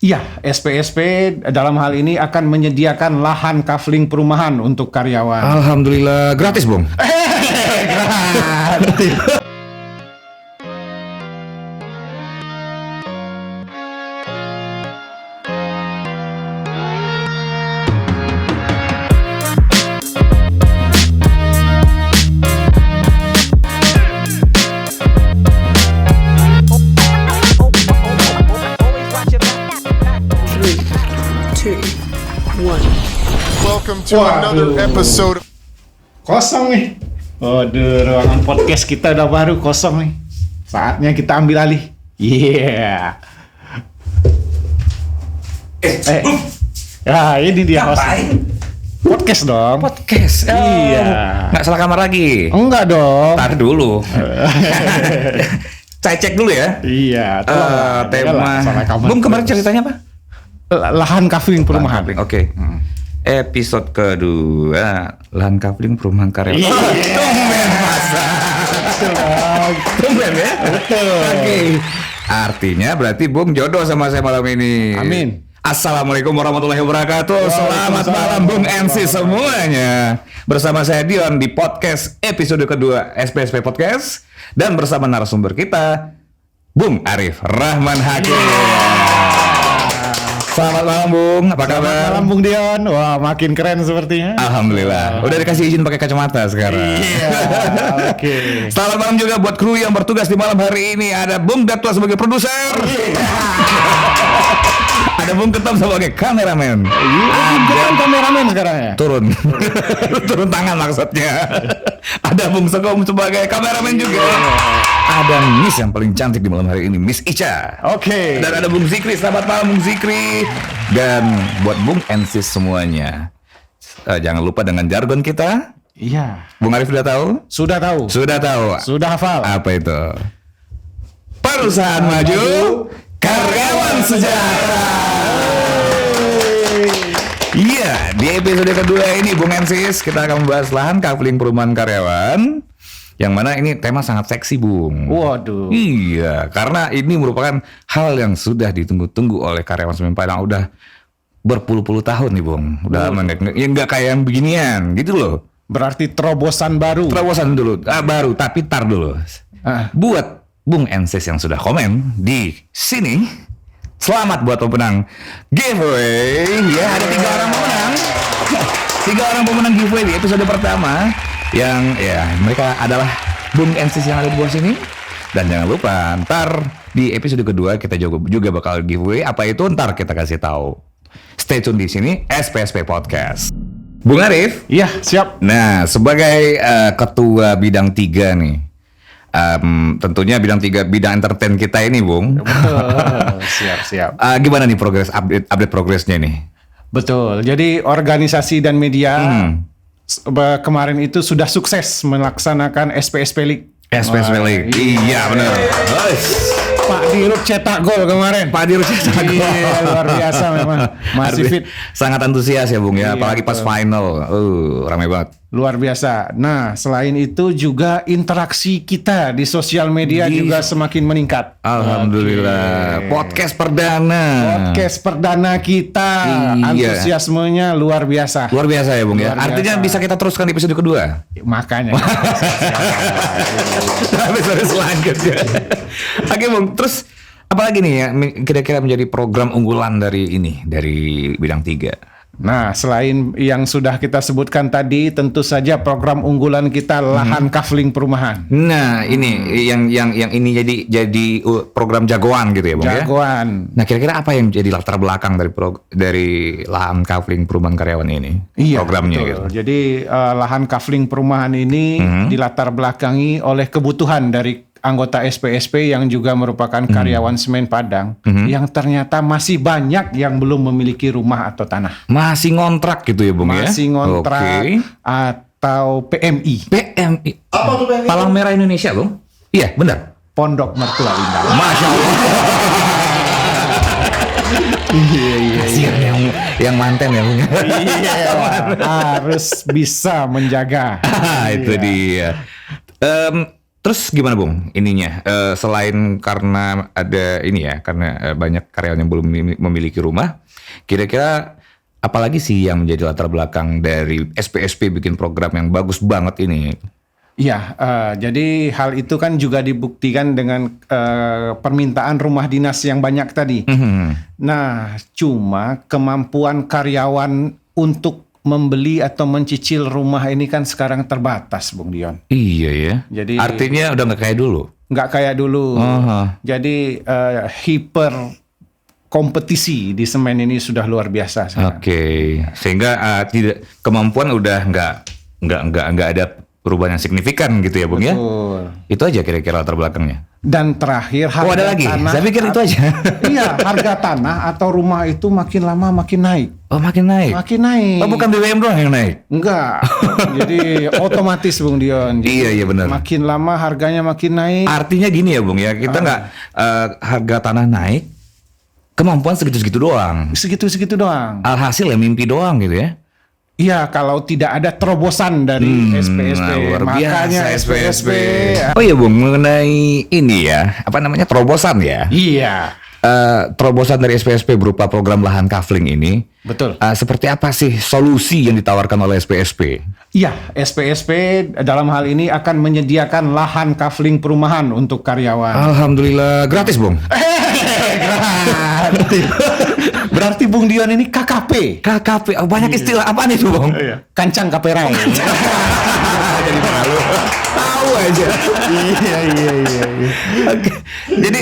Iya, SPSP dalam hal ini akan menyediakan lahan kafling perumahan untuk karyawan. Alhamdulillah, gratis, Bung. Gratis. Welcome to another episode. Kosong nih. Waduh, ruangan podcast kita udah baru kosong nih. Saatnya kita ambil alih. Iya. Ya ini dia Ngapain? Podcast dong. Podcast. Iya. Nggak salah kamar lagi. Enggak dong. Ntar dulu. Saya cek dulu ya. Iya. Tema. Bung kemarin ceritanya apa? Lahan kafling perumahan. Oke. Episode kedua, lahan kafling perumahan karyawan. Iya. Tumben ya? Betul. Oke. Artinya berarti Bung jodoh sama saya malam ini. Amin. Assalamualaikum warahmatullahi wabarakatuh. Selamat malam Bung NC semuanya. Bersama saya Dion di podcast episode kedua SPSP Podcast. Dan bersama narasumber kita, Bung Arif Rahman Hakim. Selamat malam Bung, apa kabar? Selamat malam Bung Dion. Wah, makin keren sepertinya. Alhamdulillah. Udah dikasih izin pakai kacamata sekarang. Iya. Oke. Selamat malam juga buat kru yang bertugas di malam hari ini. Ada Bung Datwa sebagai produser. Ada Bung Ketom sebagai kameramen. Bukan kameramen sekarang ya? Turun. Turun tangan maksudnya. Ada Bung Segom sebagai kameramen juga. Ada Miss yang paling cantik di malam hari ini, Miss Ica. Oke. Dan ada Bung Zikri. Selamat malam Bung Zikri. Dan buat Bung Ensis semuanya, jangan lupa dengan jargon kita. Iya. Bung Arif sudah tahu? Sudah tahu. Sudah tahu. Sudah hafal. Apa itu? Perusahaan maju, karyawan sejahtera. Iya, di episode kedua ini Bung Ensis kita akan membahas lahan kafling perumahan karyawan. Yang mana ini tema sangat seksi, Bung. Waduh. Iya, karena ini merupakan hal yang sudah ditunggu-tunggu oleh karyawan Semen Padang. Udah berpuluh-puluh tahun nih, Bung. Udah lama ya nggak kayak yang beginian, gitu loh. Berarti terobosan baru. Terobosan dulu, baru, tapi tar dulu. Buat Bung Ensis yang sudah komen di sini, selamat buat pemenang giveaway. Ya, ada 3 orang pemenang. 3 orang pemenang giveaway di episode pertama. Yang ya mereka adalah Bung Ensis yang ada di bawah sini. Dan jangan lupa ntar di episode kedua kita juga bakal giveaway. Apa itu ntar kita kasih tahu. Stay tune di sini SPSP Podcast. Bung Arif. Iya, siap. Nah, sebagai ketua bidang 3 nih, tentunya bidang entertain kita ini, Bung. Betul. Siap. Gimana nih update progresnya nih? Betul. Jadi organisasi dan media kemarin itu sudah sukses melaksanakan SPSP League. SPSP League. Iya, benar. Pak Dirut cetak gol kemarin. Pak Dirut cetak gol. Iya, luar biasa memang. Masih fit. Sangat antusias ya, Bung ya, Iya, apalagi pas betul. final. Ramai banget. Luar biasa. Nah, selain itu juga interaksi kita di sosial media juga semakin meningkat. Alhamdulillah. Podcast perdana. Podcast perdana kita, Iya. antusiasmenya luar biasa. Luar biasa ya, Bung ya. Luar Artinya biasa. bisa kita teruskan di episode kedua. Makanya. Episode selanjutnya. Oke, Bung. Terus apalagi nih ya kira-kira menjadi program unggulan dari bidang 3? Nah, selain yang sudah kita sebutkan tadi, tentu saja program unggulan kita lahan kafling perumahan. Nah, ini yang ini jadi program jagoan gitu ya, Bung ya. Jagoan. Nah, kira-kira apa yang jadi latar belakang dari lahan kafling perumahan karyawan ini? Iya, Programnya betul. gitu. Jadi lahan kafling perumahan ini dilatar belakangi oleh kebutuhan dari anggota SPSP yang juga merupakan karyawan Semen Padang yang ternyata masih banyak yang belum memiliki rumah atau tanah. Masih ngontrak gitu ya, Bung ya? Masih ngontrak Oke. atau PMI. PMI. Apa tuh PMI? Palang Merah Indonesia, Bung? Iya, benar. Pondok Mertua Indah. Masya Allah. Kasihan yang manten ya, Bung. Iya, harus bisa menjaga. Itu dia. Terus gimana Bung ininya? Selain karena ada ini ya, karena banyak karyawan yang belum memiliki rumah, kira-kira apalagi sih yang menjadi latar belakang dari SPSP bikin program yang bagus banget ini? Iya, jadi hal itu kan juga dibuktikan dengan permintaan rumah dinas yang banyak tadi. Nah, cuma kemampuan karyawan untuk membeli atau mencicil rumah ini kan sekarang terbatas, Bung Dion. Iya ya. Jadi artinya udah nggak kayak dulu. Nggak kayak dulu. Jadi hiper kompetisi di semen ini sudah luar biasa. Oke. Sehingga tidak kemampuan udah nggak ada perubahan yang signifikan gitu ya Bung. Betul. Ya. Itu aja kira-kira latar belakangnya. Dan terakhir harga ada lagi? tanah. Saya pikir itu aja. Iya, harga tanah atau rumah itu makin lama makin naik. Oh, makin naik. Makin naik. Oh, bukan BBM doang yang naik. Enggak. Jadi otomatis Bung Dion. Jadi, iya benar. Makin lama harganya makin naik. Artinya gini ya Bung ya, kita nggak harga tanah naik, kemampuan segitu-segitu doang. Segitu-segitu doang. Alhasil ya mimpi doang gitu ya. Iya, kalau tidak ada terobosan dari SPSP, luar makanya biasa SPSP. Oh iya Bung, mengenai ini ya, apa namanya terobosan ya? Iya. Terobosan dari SPSP berupa program lahan kafling ini, betul. Seperti apa sih solusi yang ditawarkan oleh SPSP? Iya, SPSP dalam hal ini akan menyediakan lahan kafling perumahan untuk karyawan. Alhamdulillah, gratis Bung. Gratis. Berarti Bung Dion ini KKP. KKP, banyak istilah apaan itu Bung? Kancang kaperai. Jadi malu. Tahu aja. Iya. Oke. Jadi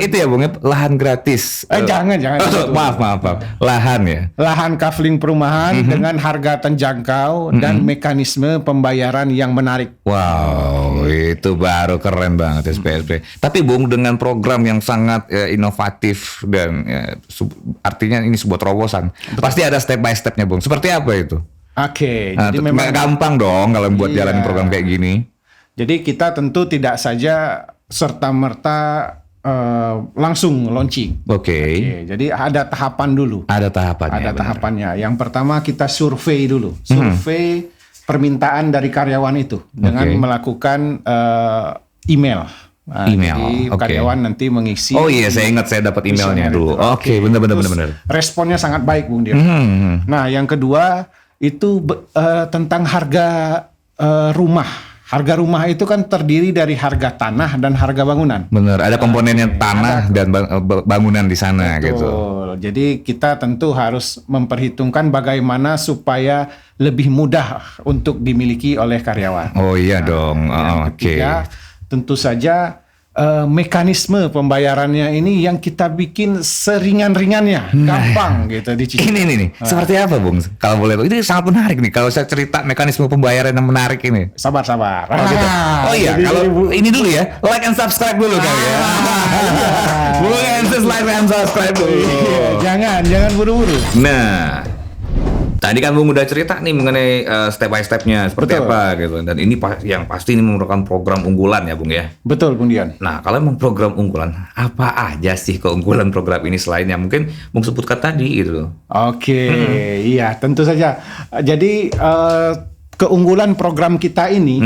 itu ya Bung, lahan gratis. Jangan. Maaf. Lahan ya. Lahan kafling perumahan dengan harga terjangkau dan mekanisme pembayaran yang menarik. Wow, itu baru keren banget SPSP. Tapi Bung, dengan program yang sangat inovatif dan artinya ini sebuah terobosan. Betul. Pasti ada step by stepnya Bung. Seperti apa itu? Oke, jadi memang gampang dong kalau buat jalanin program kayak gini. Jadi kita tentu tidak saja serta-merta langsung launching. Oke. Jadi ada tahapan dulu. Ada tahapannya. Ada tahapannya. Yang pertama kita survei dulu. Survei permintaan dari karyawan itu dengan melakukan email. Jadi karyawan nanti mengisi. Oh iya, saya ingat saya dapat emailnya dulu. Oke, benar. Responnya sangat baik, Bung Dion. Nah, yang kedua itu tentang harga rumah. Harga rumah itu kan terdiri dari harga tanah dan harga bangunan. Benar, ada komponennya tanah dan bangunan di sana. Betul. Gitu. Jadi kita tentu harus memperhitungkan bagaimana supaya lebih mudah untuk dimiliki oleh karyawan. Oh iya dong. Oke. Tentu saja mekanisme pembayarannya ini yang kita bikin seringan-ringannya, gampang gitu dicicil. Ini seperti apa Bung? Kalau boleh tahu, ini sangat menarik nih. Kalau saya cerita mekanisme pembayaran yang menarik ini. Sabar. Gitu. Oh iya, kalau ini dulu ya, like and subscribe dulu kali ya. Bung Ensis like and subscribe dulu. Jangan buru-buru. Nah, tadi kan Bung udah cerita nih mengenai step by stepnya seperti apa gitu. Dan ini yang pasti ini merupakan program unggulan ya Bung ya. Betul Bung Dion. Nah kalau memang program unggulan, apa aja sih keunggulan program ini selain yang mungkin Bung sebutkan tadi gitu? Oke, iya tentu saja. Jadi keunggulan program kita ini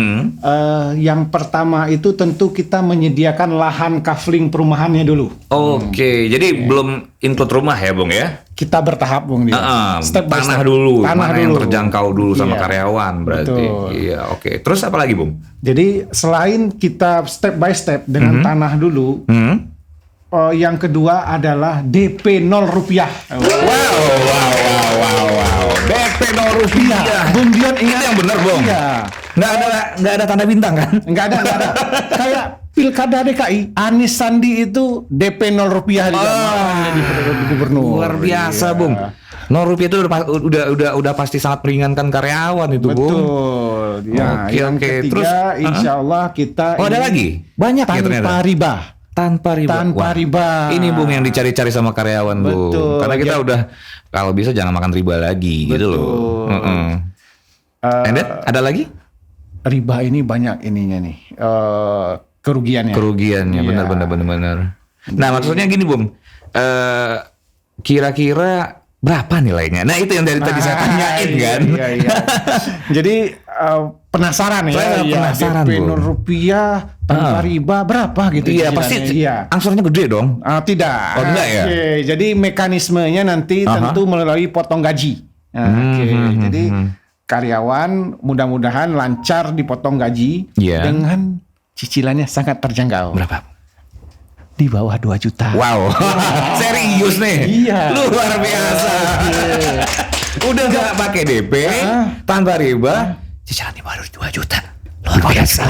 yang pertama itu tentu kita menyediakan lahan kafling perumahannya dulu. Oke, jadi belum include rumah ya Bung ya? Kita bertahap Bung Dion. Step by tanah step. Dulu, mana yang terjangkau dulu sama karyawan berarti. Betul. Iya, oke. Terus apa lagi Bung? Jadi selain kita step by step dengan tanah dulu, yang kedua adalah DP 0 rupiah. Wow. DP 0 rupiah. Bung Dion ingat yang benar Bung? Iya. Nggak ada tanda bintang kan? Nggak ada. Kayak Pilkada DKI, Anies Sandi itu DP 0 rupiah jadi gubernur. Luar biasa Bung. 0 rupiah itu udah pasti sangat meringankan karyawan itu Bung. Betul. Ya, yang ketiga, terus insya Allah kita ada lagi? Banyak ya ternyata. Tanpa riba. Ini Bung yang dicari-cari sama karyawan Bung. Betul. Karena kita udah kalau bisa jangan makan riba lagi. Betul. Gitu loh. And then, ada lagi? Riba ini banyak ininya nih. Kerugiannya. Benar. Nah maksudnya gini Bung. Kira-kira berapa nilainya? Nah itu yang dari tadi saya tanyain kan. Iya. Jadi penasaran ya. Penasaran DP 0 rupiah tanpa riba berapa gitu. Iya, cicilannya. pasti Iya. angsurannya gede dong. Tidak. Oh, enggak ya? Oke, jadi mekanismenya nanti tentu melalui potong gaji. Jadi karyawan mudah-mudahan lancar dipotong gaji dengan cicilannya sangat terjangkau. Berapa? Di bawah 2 juta. Wow, serius nih. Iya. Luar biasa. Udah nggak pakai DP, tanpa riba, cicilan di bawah 2 juta. Luar biasa.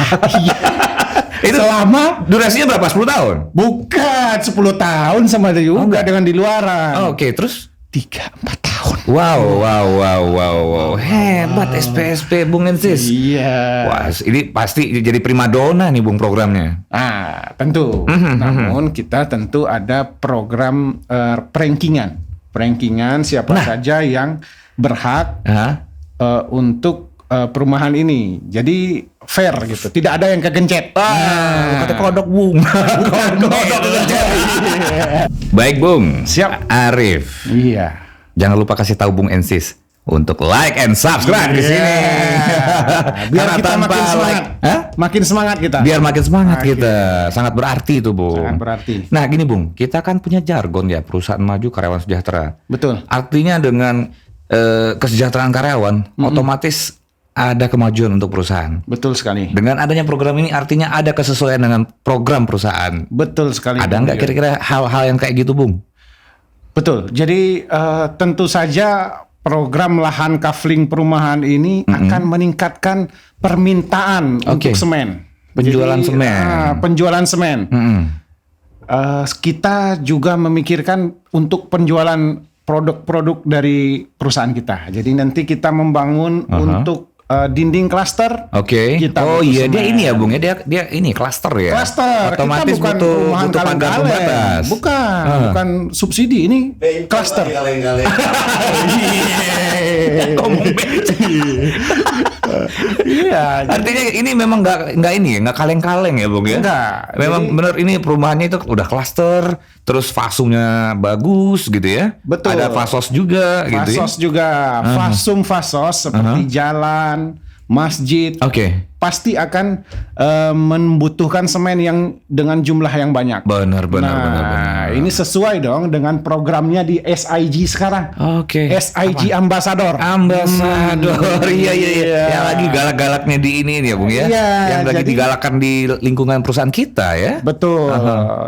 Itu Selama durasinya berapa? 10 tahun? bukan 10 tahun sama juga dengan di luaran. Oke, terus? 3-4 tahun. Wow. Hebat SPSP Bung Ensis. Iya. Wah, ini pasti jadi primadona nih Bung programnya. Tentu. Namun kita tentu ada program perankingan. Perankingan siapa saja yang berhak untuk perumahan ini. Jadi fair gitu. Tidak ada yang kegencet. Kata kodok Bung. Kodok kegencet. Baik Bung. Siap. Arif. Iya. Jangan lupa kasih tahu Bung Ensis untuk like and subscribe di sini. Biar Karena kita tanpa makin semangat. like, Makin semangat kita. biar makin semangat Oke. kita. Sangat berarti itu Bung. Sangat berarti. Nah gini Bung, kita kan punya jargon ya, perusahaan maju karyawan sejahtera. Betul. Artinya dengan kesejahteraan karyawan, otomatis ada kemajuan untuk perusahaan. Betul sekali. Dengan adanya program ini artinya ada kesesuaian dengan program perusahaan. Betul sekali. Ada nggak kira-kira hal-hal yang kayak gitu Bung? Betul. Jadi tentu saja program lahan kafling perumahan ini akan meningkatkan permintaan untuk semen. Penjualan Jadi, semen. Penjualan semen. Kita juga memikirkan untuk penjualan produk-produk dari perusahaan kita. Jadi nanti kita membangun untuk dinding klaster. Oke. Kita Oh butuh iya, dia semen. ini ya Bung ya, dia ini klaster ya. Klaster. Otomatis Kita bukan butuh perumahan pagar kaleng-kaleng. pembatas. Bukan subsidi, ini klaster. Ngomong beca. Iya. Artinya ini memang nggak ini ya, nggak kaleng-kaleng ya Bung ya. Enggak. Memang Jadi- benar ini perumahannya itu udah klaster, terus fasumnya bagus gitu ya. Betul. Ada fasos juga gitu ya. Fasos juga, fasum fasos seperti jalan, masjid, Oke. pasti akan membutuhkan semen yang dengan jumlah yang banyak. Benar. Ini sesuai dong dengan programnya di SIG sekarang. Oke. SIG Ambassador. Ambasador, iya. Iya. Yang lagi galak-galaknya di ini ya Bung ya. Iya, Yang lagi jadi- digalakkan di lingkungan perusahaan kita ya. Betul.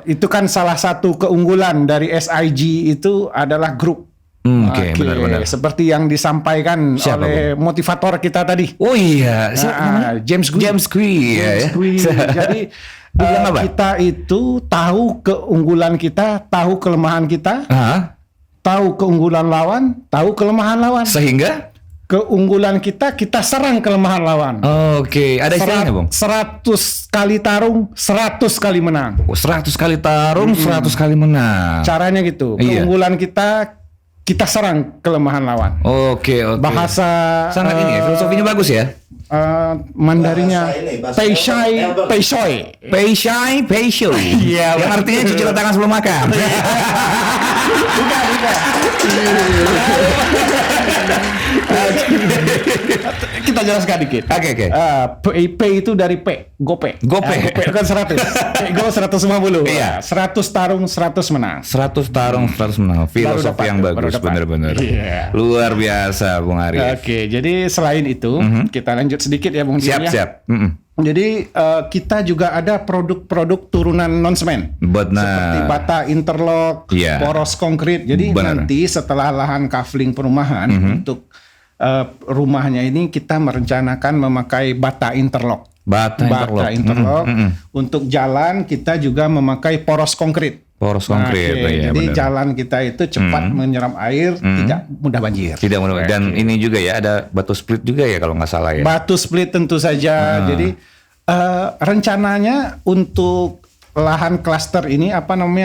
Itu kan salah satu keunggulan dari SIG itu adalah grup. Oke, benar. Seperti yang disampaikan Siapa, oleh motivator kita tadi. Oh iya, siapa namanya? James Gui. James Gui, ya. Jadi Bilang apa? kita itu tahu keunggulan kita, tahu kelemahan kita, tahu keunggulan lawan, tahu kelemahan lawan. Sehingga? Keunggulan kita serang kelemahan lawan. Oke, ada istilahnya Bung? 100 kali tarung, 100 kali menang. 100 kali tarung, 100 kali menang. Caranya gitu. Iya. Keunggulan kita serang kelemahan lawan. Oke. Bahasa Sangat ini ya, filosofinya bagus ya. Mandarinya Peishai. Peishai. Iya, yang artinya cuci tangan sebelum makan. Bukan. Kita jelaskan dikit. Oke. P itu dari P, gope. Gope. Gope kan 100. Go 150. Iya. 100 tarung, 100 menang. 100 tarung, 100 menang. Filosofi dapat yang tuh, bagus, baru dapat. bener-bener. Iya. Luar biasa, Bung Arif. Oke, jadi selain itu, kita lanjut sedikit ya Bung Dian ya. Siap. Jadi kita juga ada produk-produk turunan non semen. Seperti bata interlock, Iya. poros konkrit. Jadi Benar. nanti setelah lahan kafling perumahan untuk rumahnya ini kita merencanakan memakai bata interlock. Bata interlock. Untuk jalan kita juga memakai poros konkrit. Poros konkrit, Oke, iya, jadi benar. jalan kita itu cepat menyerap air, tidak mudah banjir. Tidak mudah. Dan ini juga ya, ada batu split juga ya kalau nggak salah ya. Batu split tentu saja. Jadi rencananya untuk lahan klaster ini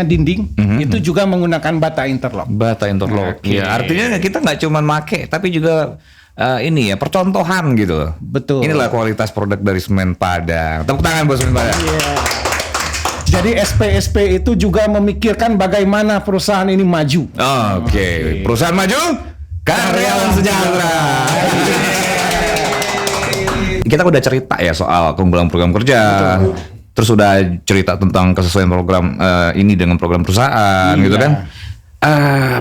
dinding itu juga menggunakan bata interlock. Bata interlock. Oke. Ya, artinya kita nggak cuma make, tapi juga ini ya percontohan gitu. Betul. Inilah kualitas produk dari Semen Padang. Tepuk tangan buat Semen Padang. Jadi SPSP itu juga memikirkan bagaimana perusahaan ini maju. Oke. Perusahaan maju, karyawan sejahtera. Kita udah cerita ya soal keunggulan program kerja. terus udah cerita tentang kesesuaian program ini dengan program perusahaan gitu kan.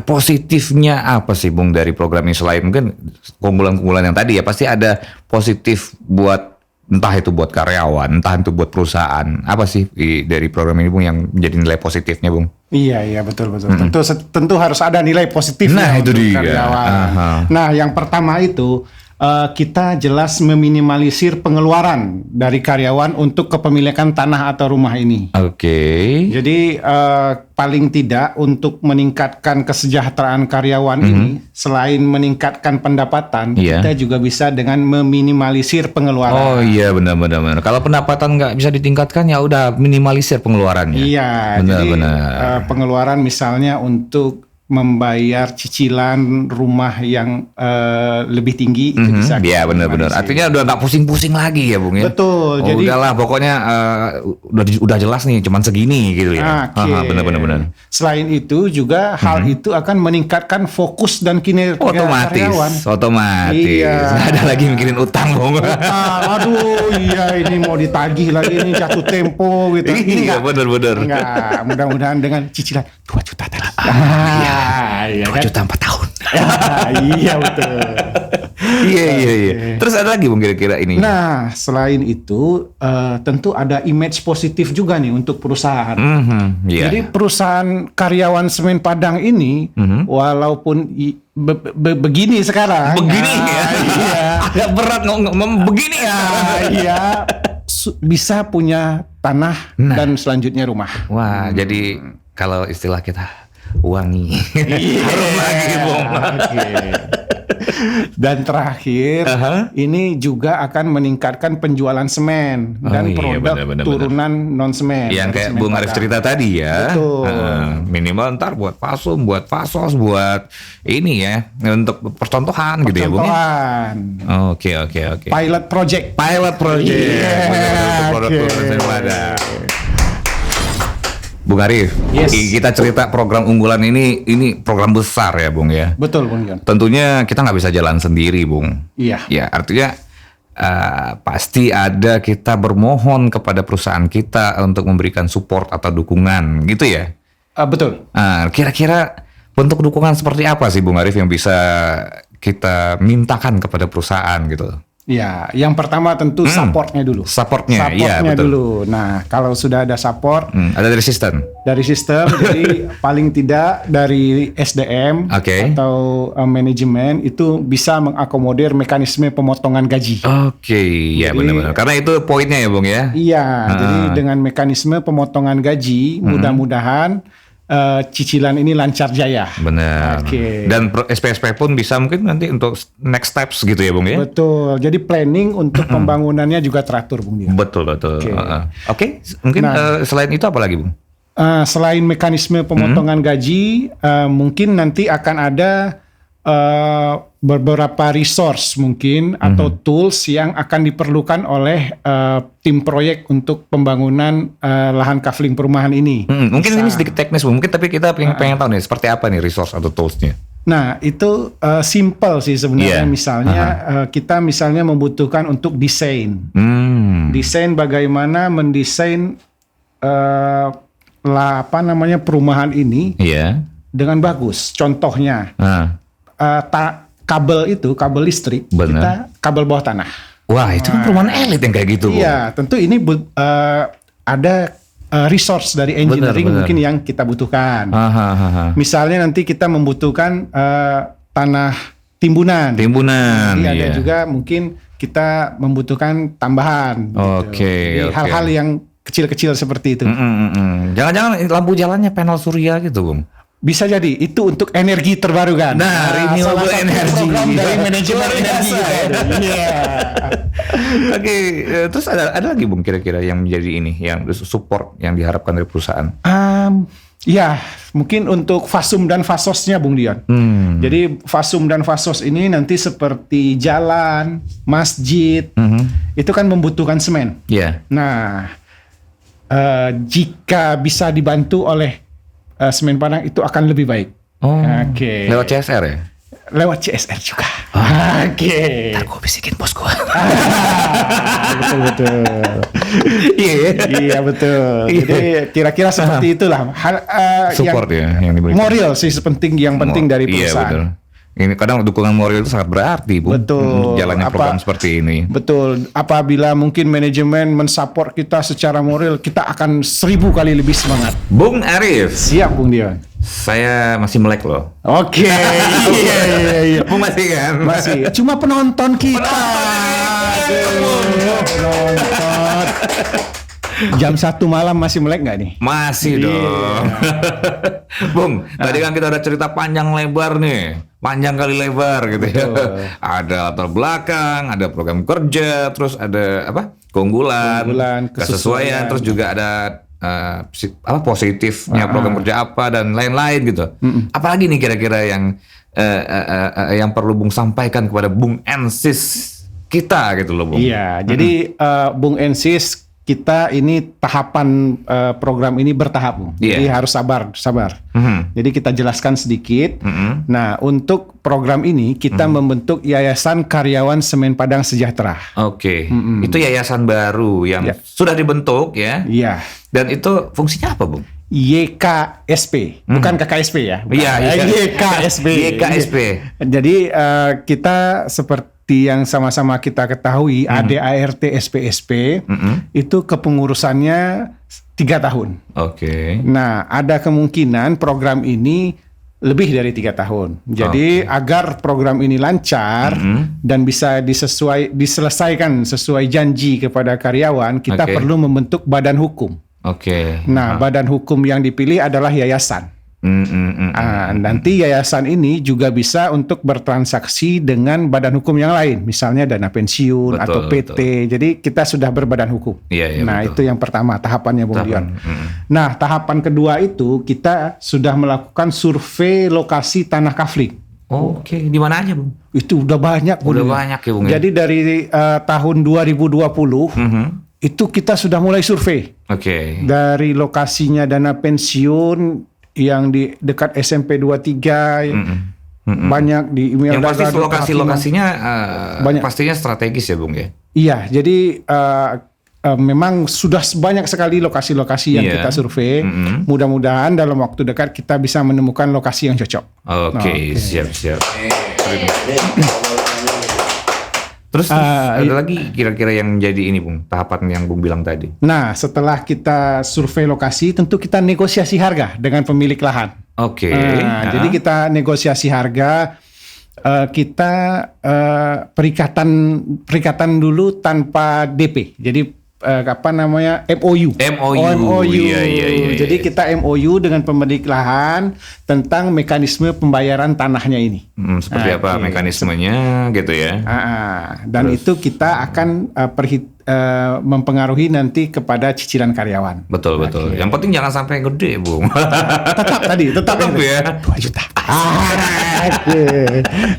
Positifnya apa sih Bung dari program ini selain mungkin keunggulan-keunggulan yang tadi ya, pasti ada positif buat entah itu buat karyawan, entah itu buat perusahaan. Apa sih dari program ini Bung yang menjadi nilai positifnya Bung? Iya betul. Tentu harus ada nilai positifnya itu untuk dia. karyawan. Nah, yang pertama itu kita jelas meminimalisir pengeluaran dari karyawan untuk kepemilikan tanah atau rumah ini. Oke. Jadi paling tidak untuk meningkatkan kesejahteraan karyawan ini, selain meningkatkan pendapatan, kita juga bisa dengan meminimalisir pengeluaran. Oh iya benar. Kalau pendapatan nggak bisa ditingkatkan ya udah minimalisir pengeluarannya. Iya. Benar. Pengeluaran misalnya untuk membayar cicilan rumah yang lebih tinggi itu bisa. Iya benar. Artinya udah nggak pusing-pusing lagi ya Bung ya. Betul. Jadi udahlah pokoknya udah jelas nih cuman segini gitu ya. Benar. Selain itu juga hal itu akan meningkatkan fokus dan kinerja karyawan. Otomatis. Iya. Nggak ada lagi mikirin utang Bung. Aduh iya ini mau ditagih lagi, ini jatuh tempo gitu. Iya benar. Enggak, mudah-mudahan dengan cicilan 2 juta tadi. Iya, 2 juta 4 tahun. Iya betul. Iya. Terus ada lagi Bung kira-kira ini? Nah, selain itu tentu ada image positif juga nih untuk perusahaan. Jadi perusahaan karyawan Semen Padang ini walaupun begini sekarang. Begini ya. Iya. Agak berat ngomong begini ya. Iya. Bisa punya tanah dan selanjutnya rumah. Wah, jadi kalau istilah kita wangi. Harum lagi Bung. Dan terakhir, ini juga akan meningkatkan penjualan semen dan produk turunan non semen. Yang kayak Bung Arif cerita tadi ya. Betul. Minimal ntar buat fasum, buat fasos, buat ini ya untuk percontohan gitu ya Bung. Oke. Pilot project. Produk turunan semen Padang. Bung Arif, kita cerita program unggulan ini program besar ya Bung ya. Betul Bung Yon. Tentunya kita nggak bisa jalan sendiri Bung. Iya. Ya artinya pasti ada kita bermohon kepada perusahaan kita untuk memberikan support atau dukungan gitu ya. Betul. Kira-kira bentuk dukungan seperti apa sih Bung Arif yang bisa kita mintakan kepada perusahaan gitu? Ya, yang pertama tentu supportnya dulu. Supportnya betul. Dulu. Nah, kalau sudah ada support, ada dari sistem. Jadi paling tidak dari SDM atau manajemen itu bisa mengakomodir mekanisme pemotongan gaji. Ya benar-benar. Karena itu poinnya ya Bung ya. Iya, jadi dengan mekanisme pemotongan gaji, mudah-mudahan cicilan ini lancar jaya. Benar. Dan SPSP pun bisa mungkin nanti untuk next steps gitu ya Bung ya. Betul. Jadi planning untuk pembangunannya juga teratur Bung Dian. Betul. Mungkin selain itu apa lagi Bung? Selain mekanisme pemotongan gaji, mungkin nanti akan ada beberapa resource mungkin atau tools yang akan diperlukan oleh tim proyek untuk pembangunan lahan kafling perumahan ini. Mungkin ini sedikit teknis mungkin, tapi kita pengen tahu nih seperti apa nih resource atau toolsnya. Nah itu simple sih sebenarnya. Misalnya kita membutuhkan untuk desain, desain bagaimana mendesain perumahan ini dengan bagus. Contohnya. Kabel listrik, kita kabel bawah tanah. Wah, itu kan perumahan elit yang kayak gitu. Iya, tentu ini ada resource dari engineering mungkin yang kita butuhkan. Misalnya nanti kita membutuhkan tanah timbunan. Jadi ada juga mungkin kita membutuhkan tambahan. Jadi hal-hal yang kecil-kecil seperti itu. Jangan-jangan lampu jalannya panel surya gitu, Bung? Bisa jadi itu untuk energi terbarukan. Nah, renewable energy dari manajemen energi. Oke, terus ada lagi Bung kira-kira yang menjadi ini yang support yang diharapkan dari perusahaan? Ya, mungkin untuk fasum dan fasosnya Bung Dian. Jadi fasum dan fasos ini nanti seperti jalan, masjid, itu kan membutuhkan semen. Nah, jika bisa dibantu oleh Semen Padang itu akan lebih baik. Lewat CSR ya? lewat CSR juga. Oke. Ntar gue bisikin bos gue. Betul. Iya betul. Jadi kira-kira seperti itulah. Support yang diberikan. Moral sih yang penting dari Iya, perusahaan. betul. Ini kadang dukungan moral itu sangat berarti, Bu. Betul. Jalannya program seperti ini. Betul. Apabila mungkin manajemen mensupport kita secara moral, kita akan 1000 kali lebih semangat. Bung Arif, Siap, Bung Dion. saya masih melek loh. Oke. Iya. Bung masih kan? Masih. Cuma penonton kita. Penonton. Jam 1 malam masih melek nggak nih? Masih dong. Bung, tadi kan kita udah cerita panjang lebar nih. Panjang kali lebar gitu ya. Ada latar belakang, ada program kerja, terus ada keunggulan, kesesuaian, terus juga ada positifnya program kerja apa dan lain-lain gitu. Apalagi nih kira-kira yang perlu Bung sampaikan kepada Bung Ensis kita gitu loh, Bung. Iya, jadi Bung Ensis, kita ini tahapan program ini bertahap, Bung. Jadi harus sabar. Jadi kita jelaskan sedikit. Nah, untuk program ini kita membentuk Yayasan Karyawan Semen Padang Sejahtera. Oke. Itu yayasan baru yang sudah dibentuk ya. Iya. Dan itu fungsinya apa, Bung? YKSP, bukan KKSP ya. Iya, YKSP. YKSP. Jadi kita seperti yang sama-sama kita ketahui, ADART SPSP itu kepengurusannya 3 tahun. Oke. Nah, ada kemungkinan program ini lebih dari 3 tahun. Jadi agar program ini lancar dan bisa diselesaikan sesuai janji kepada karyawan, kita perlu membentuk badan hukum. Nah, badan hukum yang dipilih adalah yayasan. Nanti yayasan ini juga bisa untuk bertransaksi dengan badan hukum yang lain, misalnya dana pensiun atau PT. Jadi kita sudah berbadan hukum. Nah, itu yang pertama tahapannya, Bung Dion. Nah, tahapan kedua itu kita sudah melakukan survei lokasi tanah kafling. Oke, di mana aja, Bung? Itu udah banyak, Bung. Udah banyak ya, Bung. Jadi dari tahun 2020 itu kita sudah mulai survei. Dari lokasinya dana pensiun yang di dekat SMP 23 banyak di email. Yang pasti lokasi-lokasinya pastinya strategis ya, Bung ya. Iya, jadi memang sudah banyak sekali lokasi-lokasi yang kita survei. Mudah-mudahan dalam waktu dekat kita bisa menemukan lokasi yang cocok. Siap. Terus ada lagi kira-kira yang jadi ini, Bung, tahapan yang Bung bilang tadi. Nah, setelah kita survei lokasi, tentu kita negosiasi harga dengan pemilik lahan. Jadi kita negosiasi harga, kita perikatan dulu tanpa DP. Jadi MOU. Iya. Jadi kita MOU dengan pemilik lahan tentang mekanisme pembayaran tanahnya ini. Seperti apa mekanismenya gitu ya. Dan itu kita akan mempengaruhi nanti kepada cicilan karyawan. Betul. Yang penting jangan sampai gede, Bung. tetap ya. 2 juta.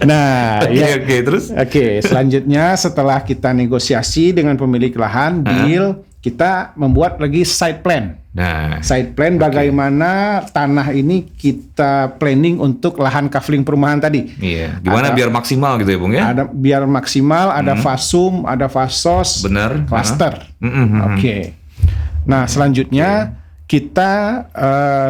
Nah, terus. Selanjutnya setelah kita negosiasi dengan pemilik lahan, deal, kita membuat lagi site plan. Nah, site plan bagaimana tanah ini kita planning untuk lahan kafling perumahan tadi. Iya. Gimana biar maksimal gitu ya, Bung ya? Biar maksimal, ada fasum, ada fasos, cluster. Nah, selanjutnya kita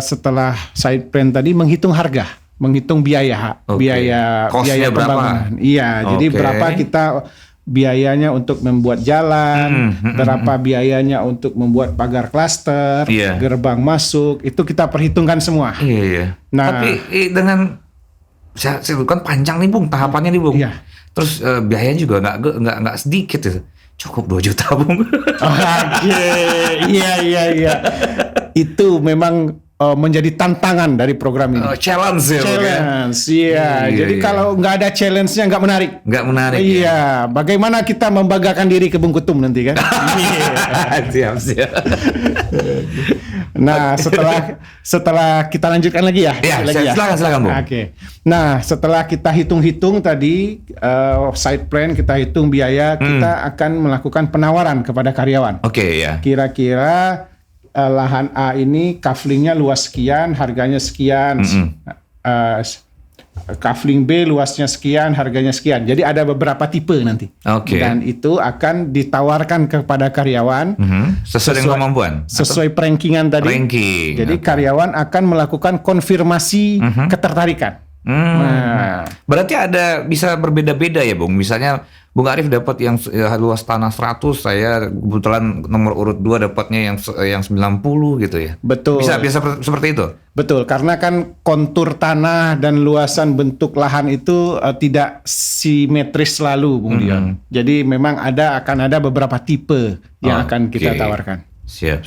setelah site plan tadi menghitung harga, menghitung biaya pembangunan. Iya, jadi berapa kita biayanya untuk membuat jalan, berapa biayanya untuk membuat pagar klaster, gerbang masuk, itu kita perhitungkan semua. Nah, tapi dengan saya kan panjang nih, Bung, tahapannya nih, Bung. Terus biayanya juga nggak sedikit ya. Cukup 2 juta, Bung. Iya. Itu memang menjadi tantangan dari program ini. Challenge ya. Iya. Jadi kalau nggak ada challenge-nya nggak menarik. Iya. Bagaimana kita membanggakan diri ke Bung Kutum nanti kan? Siap. Nah, setelah kita lanjutkan lagi ya. Silakan, Bung. Nah, setelah kita hitung-hitung tadi site plan, kita hitung biaya, kita akan melakukan penawaran kepada karyawan. Kira-kira lahan A ini kaflingnya luas sekian, harganya sekian. kafling B luasnya sekian, harganya sekian. Jadi ada beberapa tipe nanti. Oke. Dan itu akan ditawarkan kepada karyawan Sesuai dengan kemampuan. sesuai rankingan tadi. Ranking. Jadi karyawan akan melakukan konfirmasi ketertarikan. Nah, Berarti ada bisa berbeda-beda ya, Bung. Misalnya Bung Arif dapat yang luas tanah 100, saya kebetulan nomor urut 2 dapatnya yang 90 gitu ya. betul. Bisa seperti itu. Betul, karena kan kontur tanah dan luasan bentuk lahan itu tidak simetris selalu, Bung Dion. Jadi memang akan ada beberapa tipe yang akan kita Oke. tawarkan. Siap.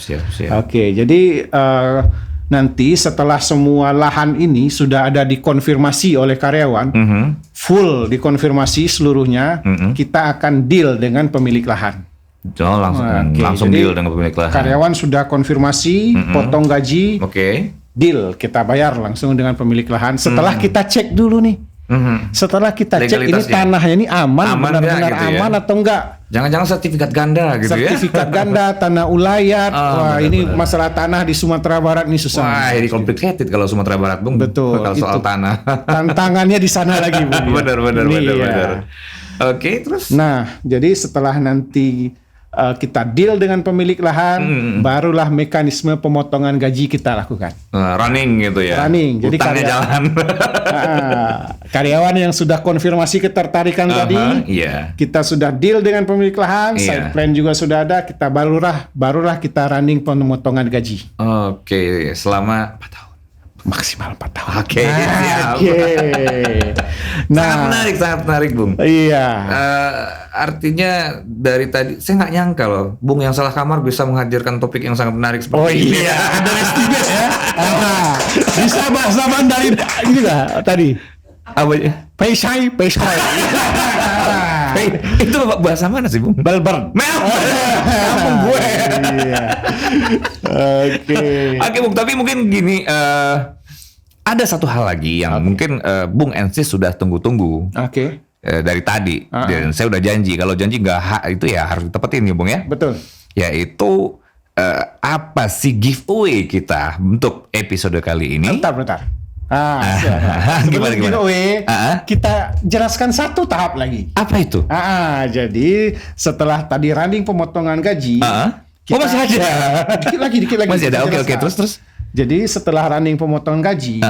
Oke, jadi nanti setelah semua lahan ini sudah ada dikonfirmasi oleh karyawan, full dikonfirmasi seluruhnya, kita akan deal dengan pemilik lahan. Oh, langsung Jadi, deal dengan pemilik lahan. Karyawan sudah konfirmasi, potong gaji, Oke. deal, kita bayar langsung dengan pemilik lahan. Setelah kita cek dulu nih, setelah kita cek ini Legalitasnya. tanahnya ini aman Aman benar-benar nggak gitu ya? aman atau enggak? Jangan-jangan sertifikat ganda gitu ya. Sertifikat ganda, tanah ulayat. Wah, ini benar-benar. masalah tanah di Sumatera Barat ini susah. Wah, ini complicated kalau Sumatera Barat, Bung. Betul, Kalau soal itu. tanah. Tantangannya di sana lagi, Bu. benar. Iya. Oke, terus? Nah, jadi setelah nanti kita deal dengan pemilik lahan, barulah mekanisme pemotongan gaji kita lakukan. Running gitu ya. Running. Jadi Utangnya jalan. Karyawan yang sudah konfirmasi ketertarikan tadi, Iya. kita sudah deal dengan pemilik lahan, Iya. side plan juga sudah ada, kita barulah kita running pemotongan gaji. Oke, selama 4 tahun. Maksimal 4 tahun. Oke, siap. Oke. Sangat menarik, Bung. Iya. Artinya dari tadi saya nggak nyangka loh, Bung yang salah kamar bisa menghadirkan topik yang sangat menarik seperti Oh ini. iya, ada estimate ya. Bisa bahasa Mandarin juga tadi. Apa ya? Peisai. Hey, itu bahasa mana sih, Bung? Melbourne. Kampung gue. Iya. Oke. Oke, Bung, tapi mungkin gini, ada satu hal lagi yang mungkin Bung Ensis sudah tunggu-tunggu Oke. dari tadi. Dan saya udah janji, kalau janji nggak hak itu ya harus ditepetin ya, Bung ya. Betul. Yaitu apa sih giveaway kita untuk episode kali ini? Bentar. Gimana? Sebelum giveaway, kita jelaskan satu tahap lagi. Apa itu? Jadi setelah tadi running pemotongan gaji, Oh, masih ada. dikit lagi. Masih ada. kita Oke, jelaskan. terus. Jadi setelah running pemotongan gaji,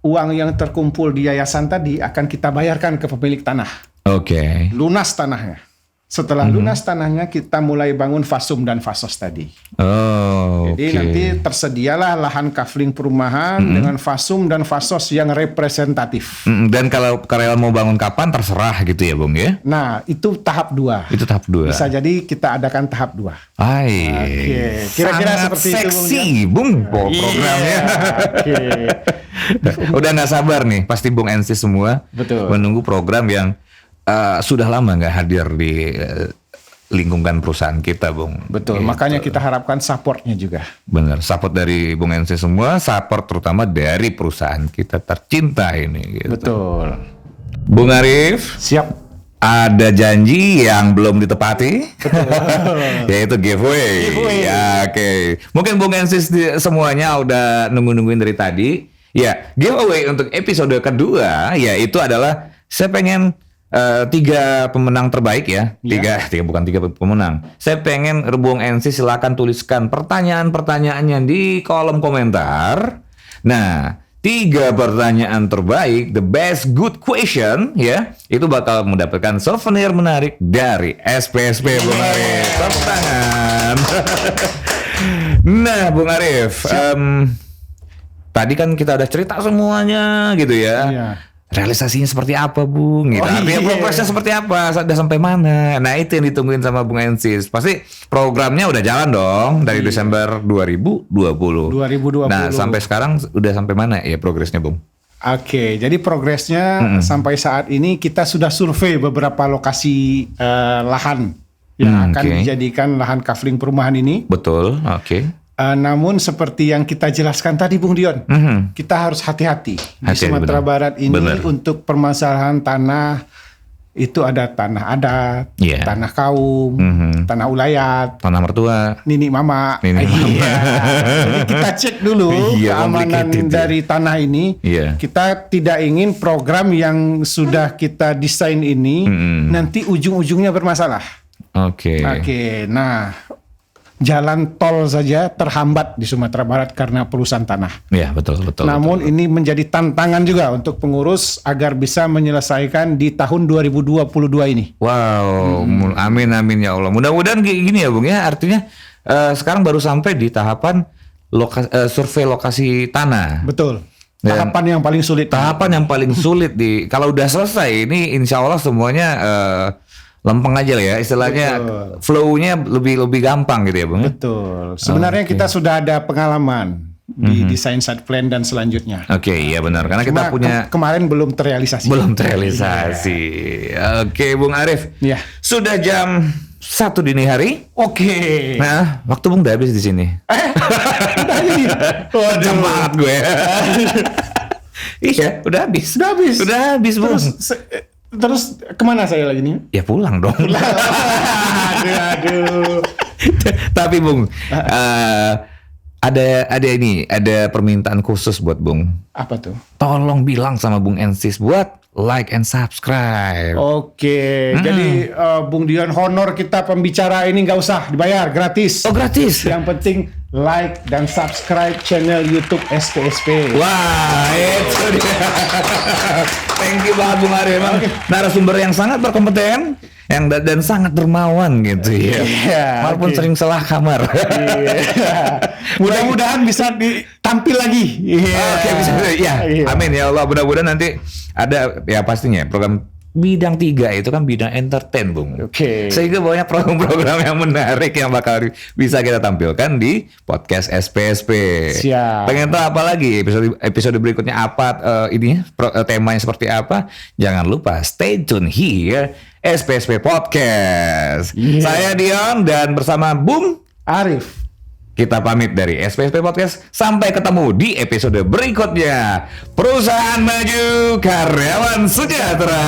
uang yang terkumpul di yayasan tadi akan kita bayarkan ke pemilik tanah. Oke. Lunas tanahnya. Setelah lunas tanahnya, kita mulai bangun fasum dan fasos tadi. Oh, Jadi nanti tersedialah lahan kafling perumahan dengan fasum dan fasos yang representatif. Dan kalau karyawan mau bangun kapan terserah gitu ya, Bung ya? Nah, itu tahap 2. Itu tahap 2. Bisa jadi kita adakan tahap 2. Oke. Kira-kira Sangat seperti itu, Bung seksi, Bung, programnya. Oke. Udah nggak sabar nih, pasti Bung NC semua Betul. menunggu program yang sudah lama nggak hadir di lingkungan perusahaan kita, Bung. Betul, Gitu. makanya kita harapkan supportnya juga. Bener, support dari Bung NC semua, support terutama dari perusahaan kita tercinta ini. Gitu. Betul. Bung Arif, Siap. ada janji yang belum ditepati, yaitu giveaway. Ya, oke. Mungkin Bung Ensis semuanya udah nungguin dari tadi. Ya, giveaway untuk episode kedua, yaitu adalah saya pengen 3 pemenang terbaik ya. Tiga bukan 3 pemenang. Saya pengen Bung Ensis silakan tuliskan pertanyaan-pertanyaannya di kolom komentar. Nah, 3 pertanyaan terbaik, the best good question ya, itu bakal mendapatkan souvenir menarik dari SPSP, Bung Arif. Tepuk tangan. Nah, Bung Arif, tadi kan kita udah cerita semuanya gitu ya. Iya. Realisasinya seperti apa, Bung? Gitu. Artinya progresnya seperti apa? Sudah sampai mana? Nah, itu yang ditungguin sama Bung Ensis. Pasti programnya udah jalan dong dari Desember 2020. 2020. Nah, sampai sekarang udah sampai mana ya progresnya, Bung? Oke, jadi progresnya sampai saat ini kita sudah survei beberapa lokasi lahan yang akan Oke. dijadikan lahan kafling perumahan ini. Betul, oke. Namun seperti yang kita jelaskan tadi, Bung Dion, kita harus hati-hati di Hati-hati, Sumatera benar. Barat ini Benar. untuk permasalahan tanah itu ada tanah adat, Iya. tanah kaum, tanah ulayat, Tanah mertua. nini mama. Nini mama. Iya. Jadi kita cek dulu Iya, keamanan complicated ya. dari tanah ini. Iya. Kita tidak ingin program yang sudah kita desain ini nanti ujung-ujungnya bermasalah. Oke. Oke, nah jalan tol saja terhambat di Sumatera Barat karena perusahaan tanah. Ya, betul. Namun ini menjadi tantangan juga untuk pengurus agar bisa menyelesaikan di tahun 2022 ini. Wow, amin ya Allah. Mudah-mudahan kayak gini ya Bung ya. Artinya sekarang baru sampai di tahapan survei lokasi tanah. Betul. Dan Tahapan yang paling sulit. Tahapan yang paling sulit kalau udah selesai ini insya Allah semuanya lempeng aja lah ya. Istilahnya flow-nya lebih gampang gitu ya Bung. Betul. Sebenarnya kita sudah ada pengalaman di desain site plan dan selanjutnya. Oke, iya benar. Karena kita Cuma punya kemarin belum terrealisasi. Oke, Bung Arif. Iya. Sudah jam 1 dini hari. Oke. Nah, waktu Bung udah habis di sini. Waduh, banget gue. Iya, udah habis. Udah habis, Bung. Terus kemana saya lagi nih? Ya pulang dong. Aduh. Tapi Bung, ada permintaan khusus buat Bung. Apa tuh? Tolong bilang sama Bung Ensis buat like and subscribe. Oke, jadi Bung Dion, honor kita pembicara ini nggak usah dibayar, gratis. Oh, gratis. Yang penting like dan subscribe channel YouTube SPSP. Wah, itu dia. Thank you banget Bung Arif. Emang narasumber yang sangat berkompeten, dan sangat dermawan gitu ya. Iya, Walaupun sering salah kamar. Iya. Mudah-mudahan bisa ditampil lagi. Iya. Oke, bisa. Ya, Iya. amin ya Allah. Mudah-mudahan nanti ada ya pastinya program bidang 3 itu kan bidang entertain Bung. Oke. Sehingga banyak program-program yang menarik yang bakal bisa kita tampilkan di podcast SPSP. Siap. Pengen tahu apa lagi episode berikutnya apa temanya seperti apa? Jangan lupa stay tune here SPSP Podcast. Yeah. Saya Dion dan bersama Bung Arif. kita pamit dari SPSP Podcast. Sampai ketemu di episode berikutnya. Perusahaan maju, karyawan sejahtera.